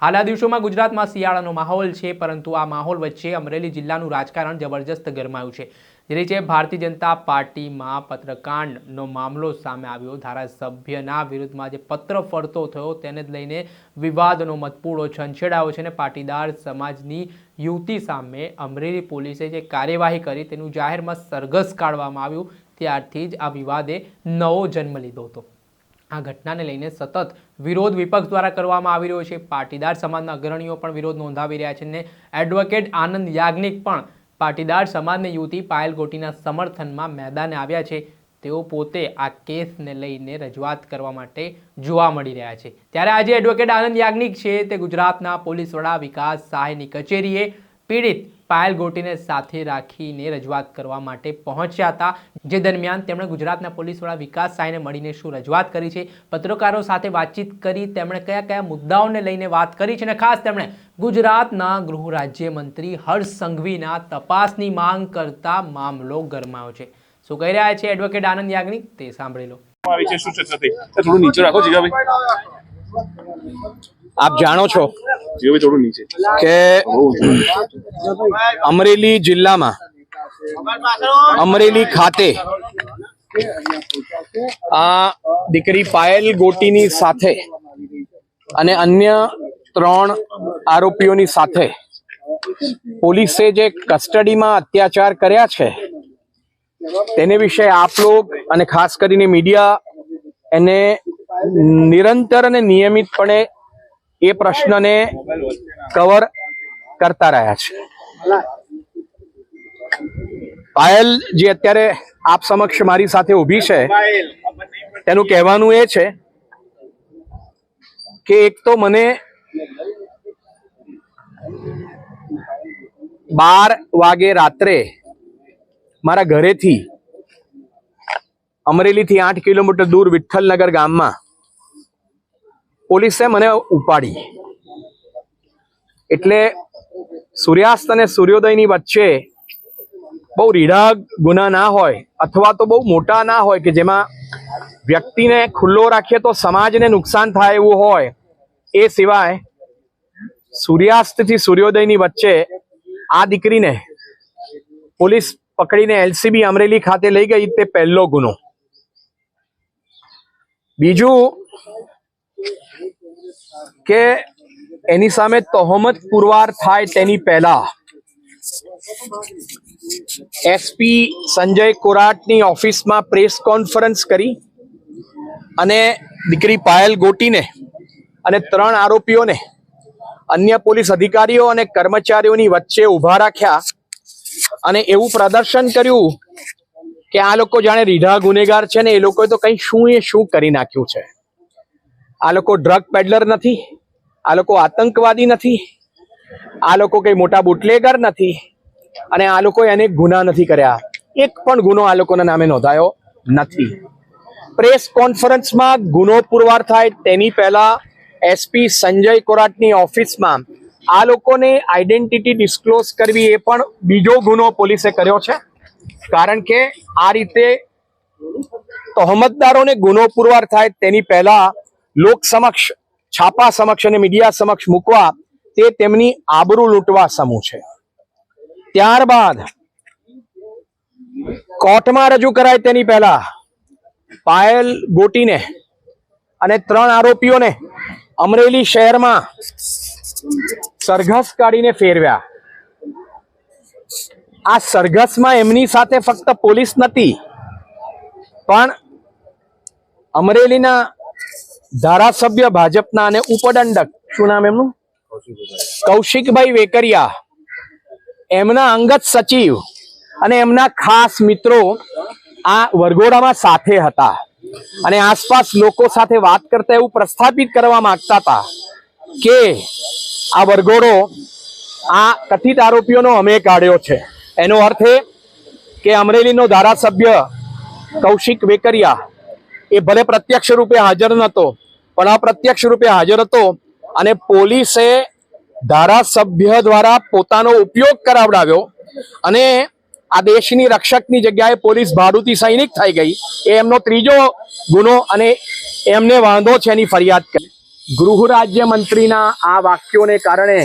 હાલ આ દિવસોમાં ગુજરાતમાં શિયાળાનો માહોલ છે, પરંતુ આ માહોલ વચ્ચે અમરેલી જિલ્લાનું રાજકારણ જબરજસ્ત ગરમાયું છે. જે રીતે ભારતીય જનતા પાર્ટીમાં પત્રકાંડનો મામલો સામે આવ્યો. ધારાસભ્યના વિરુદ્ધમાં જે પત્ર ફરતો થયો તેને જ લઈને વિવાદનો મતપૂળો છંછેડાયો છે અને પાટીદાર સમાજની યુવતી સામે અમરેલી પોલીસે જે કાર્યવાહી કરી તેનું જાહેરમાં સરઘસ કાઢવામાં આવ્યું. ત્યારથી જ આ વિવાદે નવો જન્મ લીધો હતો. આ ઘટનાને લઈને સતત વિરોધ વિપક્ષ દ્વારા કરવામાં આવી રહ્યો છે. પાટીદાર સમાજના અગ્રણીઓ પણ વિરોધ નોંધાવી રહ્યા છે અને એડવોકેટ આનંદ યાજ્ઞિક પણ પાટીદાર સમાજની યુવતી પાયલ ગોટીના સમર્થનમાં મેદાને આવ્યા છે. તેઓ પોતે આ કેસને લઈને રજૂઆત કરવા માટે જોવા મળી રહ્યા છે. ત્યારે આજે એડવોકેટ આનંદ યાજ્ઞિક છે તે ગુજરાતના પોલીસ વડા વિકાસ સહાયની કચેરીએ પીડિત પાયલ ગોટીને સાથે રાખીને રજૂઆત કરવા માટે પહોંચ્યા હતા. જે દરમિયાન તેમણે ગુજરાતના પોલીસ વડા વિકાસ સહાયને મળીને શું રજૂઆત કરી છે, પત્રકારો સાથે વાતચીત કરી, તેમણે કયા કયા મુદ્દાઓને લઈને વાત કરી છે અને ખાસ તેમણે ગુજરાતના ગૃહ રાજ્યમંત્રી હર્ષ સંઘવીના તપાસની માંગ કરતા મામલો ગરમાયો છે. શું કહી રહ્યા છે એડવોકેટ આનંદ યાજ્ઞિક તે સાંભળી લો. થોડું નીચે રાખો જીગાભાઈ. આપ જાણો છો થોડું નીચે કે અમરેલી જિલ્લામાં અમરેલી ખાતે આ દીકરી પાયલ ગોટીની સાથે અને અન્ય 3 આરોપીઓની સાથે પોલીસે જે કસ્ટડીમાં અત્યાચાર કર્યા છે તેને વિશે આપ લોગ અને ખાસ કરીને મીડિયા એને નિરંતર અને નિયમિતપણે એ પ્રશ્નને કવર કરતા રહ્યા છે. પાયલ જે અત્યારે આપ સમક્ષ મારી સાથે ઊભી છે તેનું કહેવાનું એ છે કે એક તો મને 12 વાગે રાત્રે મારા ઘરેથી અમરેલીથી 8 કિલોમીટર દૂર વિઠ્ઠલનગર ગામમાં પોલીસે મને ઉપાડી. એટલે સૂર્યાસ્ત અને સૂર્યોદયની વચ્ચે બહુ રીઢા ગુના ના હોય અથવા તો બહુ મોટા ના હોય કે જેમાં વ્યક્તિને ખુલ્લો રાખીએ તો સમાજને નુકસાન થાય એવું હોય, એ સિવાય સૂર્યાસ્તથી સૂર્યોદયની વચ્ચે આ દીકરીને પોલીસ પકડીને એલસીબી અમરેલી ખાતે લઈ ગઈ તે પહેલો ગુનો. બીજું કે એની સામે તહોમત પુરવાર થાય તેની પહેલા એસપી સંજય કોરાટની ઓફિસમાં પ્રેસ કોન્ફરન્સ કરી અને દીકરી પાયલ ગોટીને અને 3 આરોપીઓને અન્ય પોલીસ અધિકારીઓ અને કર્મચારીઓની વચ્ચે ઊભા રાખ્યા અને એવું પ્રદર્શન કર્યું કે આ લોકો જાણે રીઢા ગુનેગાર છે ને એ લોકોએ તો કઈ શું કરી નાખ્યું છે. આ લોકો ડ્રગ પેડલર નથી, આ લોકો આતંકવાદી નથી, આ લોકો કઈ મોટા બુટલેગર નથી અને આ લોકો એને ગુના નથી કર્યા. એક પણ ગુનો આ લોકોના નામે નોંધાયો નથી. પ્રેસ કોન્ફરન્સમાં ગુનો પુરવાર થાય તેની પહેલા એસપી સંજય કોરાટની ઓફિસમાં આ લોકોને આઈડેન્ટિટી ડિસ્ક્લોઝ કરવી એ પણ બીજો ગુનો પોલીસે કર્યો છે. કારણ કે આ રીતે તહોમતદારોને ગુનો પુરવાર થાય તેની પહેલા લોક સમક્ષ, છાપા સમક્ષ અને મીડિયા સમક્ષ મૂકવા તે તેમની આબરૂ લૂંટવા સમૂહ છે. ત્યારબાદ કોર્ટમાં રજૂ કરાય તેની પહેલા પાયલ ગોટીને અને 3 આરોપીઓને અમરેલી શહેરમાં સરઘસ કાઢીને ફેરવ્યા. આ સરઘસમાં એમની સાથે ફક્ત પોલીસ નથી પણ અમરેલીના ધારાસભ્ય ભાજપના અને ઉપદંડક, શું નામ એમનું, કૌશિકભાઈ વેકરિયા, એમના અંગત સચિવ અને એમના ખાસ મિત્રો આ વરઘોડામાં સાથે હતા અને આસપાસ લોકો સાથે વાત કરતા એવું પ્રસ્થાપિત કરવા માંગતા હતા કે આ વરઘોડો આ કથિત આરોપીઓનો અમે કાઢ્યો છે. એનો અર્થ એ કે અમરેલીનો ધારાસભ્ય કૌશિક વેકરિયા એ ભલે પ્રત્યક્ષ રૂપે હાજર નહોતો પણ અપ્રત્યક્ષ રૂપે હાજર હતો અને પોલીસે ધારાસભ્ય દ્વારા પોતાનો ઉપયોગ કરાવડાવ્યો અને આ દેશની રક્ષકની જગ્યાએ પોલીસ ભાડુતી સૈનિક થઈ ગઈ. એ એમનો ત્રીજો ગુનો અને એમને વાંધો છે એની ફરિયાદ કરી. ગૃહ રાજ્ય મંત્રીના આ વાક્યોને કારણે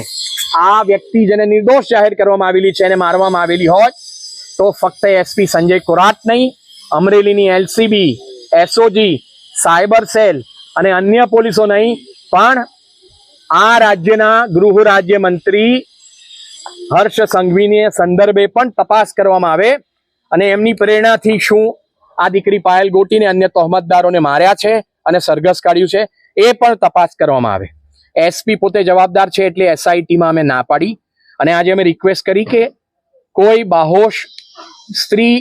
આ વ્યક્તિ જેને નિર્દોષ જાહેર કરવામાં આવેલી છે એને મારવામાં આવેલી હોય તો ફક્ત એસપી સંજય કોરાટ નહીં, અમરેલીની એલસીબી, એસઓજી, સાયબર સેલ અને અન્ય પોલીસો નહીં, પણ આ રાજ્યના ગૃહ રાજ્ય મંત્રી હર્ષ સંઘવીને સંદર્ભે પણ તપાસ કરવામાં આવે અને એમની પ્રેરણાથી શું આ દીકરી પાયલ ગોટીને અન્ય તહોમતદારોને માર્યા છે અને સરઘસ કાઢ્યું છે એ પણ તપાસ કરવામાં આવે. એસપી પોતે જવાબદાર છે એટલે એસઆઈટીમાં અમે ના પાડી અને આજે અમે રિક્વેસ્ટ કરી કે કોઈ બાહોશ સ્ત્રી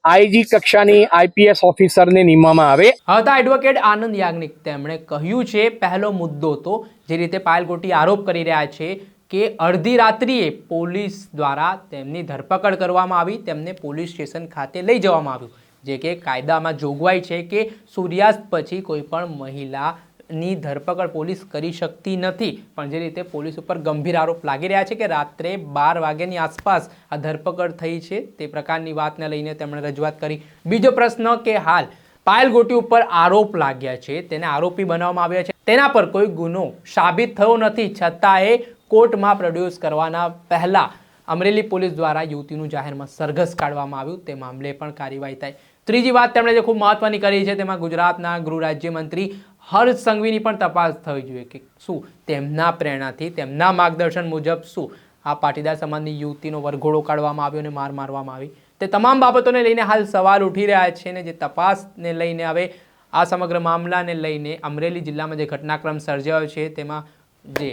આઈજી કક્ષાની આઈપીએસ ઓફિસરને નિમવામાં આવે. હતા એડવોકેટ આનંદ યાજ્ઞિક. તેમણે કહ્યું છે પહેલો મુદ્દો તો જે રીતે પાયલ ગોટી આરોપ કરી રહ્યા છે કે અડધી રાત્રિએ પોલીસ દ્વારા તેમની ધરપકડ કરવામાં આવી, તેમને પોલીસ સ્ટેશન ખાતે લઈ જવામાં આવ્યું, જે કે કાયદામાં જોગવાઈ છે કે સૂર્યાસ્ત પછી કોઈ પણ મહિલાની ધરપકડ પોલીસ કરી શકતી નથી. પણ જે રીતે પોલીસ ઉપર ગંભીર આરોપ લાગી રહ્યા છે કે રાત્રે 12 વાગ્યાની આસપાસ આ ધરપકડ થઈ છે, તે પ્રકારની વાતને લઈને તેમણે રજૂઆત કરી. બીજો પ્રશ્ન કે હાલ પાયલ ગોટી ઉપર આરોપ લાગ્યા છે, તેને આરોપી બનાવવામાં આવ્યા છે, તેના પર કોઈ ગુનો સાબિત થયો નથી, છતાંય કોર્ટમાં પ્રોડ્યુસ કરવાના પહેલા અમરેલી પોલીસ દ્વારા યુવતીનું જાહેરમાં સરઘસ કાઢવામાં આવ્યું, તે મામલે પણ કાર્યવાહી થાય. ત્રીજી વાત તેમણે જે ખૂબ મહત્વની કરી છે તેમાં ગુજરાતના ગૃહ રાજ્યમંત્રી હર્ષ સંઘવીની પણ તપાસ થવી જોઈએ કે શું તેમના પ્રેરણાથી, તેમના માર્ગદર્શન મુજબ શું આ પાટીદાર સમાજની યુવતીનો વરઘોડો કાઢવામાં આવ્યો અને મારવામાં આવી. તે તમામ બાબતોને લઈને હાલ સવાલ ઉઠી રહ્યા છે અને જે તપાસને લઈને હવે આ સમગ્ર મામલાને લઈને અમરેલી જિલ્લામાં જે ઘટનાક્રમ સર્જાયો છે તેમાં જે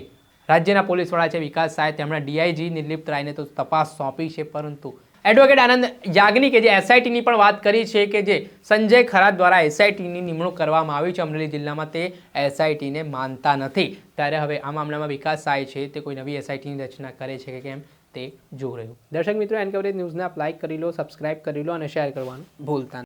રાજ્યના પોલીસ વડા છે વિકાસ સહાય, તેમણે ડીઆઈજી નિર્લિપ્ત રાયને તો તપાસ સોંપી છે, પરંતુ એડવોકેટ આનંદ યાજ્ઞિકે જે એસઆઈટીની પણ વાત કરી છે કે જે સંજય ખરાત દ્વારા એસઆઈટીની નિમણૂક કરવામાં આવી છે અમરેલી જિલ્લામાં, તે એસઆઈટીને માનતા નથી. ત્યારે હવે આ મામલામાં વિકાસ સહાય છે તે કોઈ નવી એસઆઈટીની રચના કરે છે કે કેમ તે જોઈ રહ્યું. દર્શક મિત્રો, એનકવરેજ ન્યૂઝને આપ લાઇક કરી લો, સબસ્ક્રાઇબ કરી લો અને શેર કરવાનું ભૂલતા નહીં.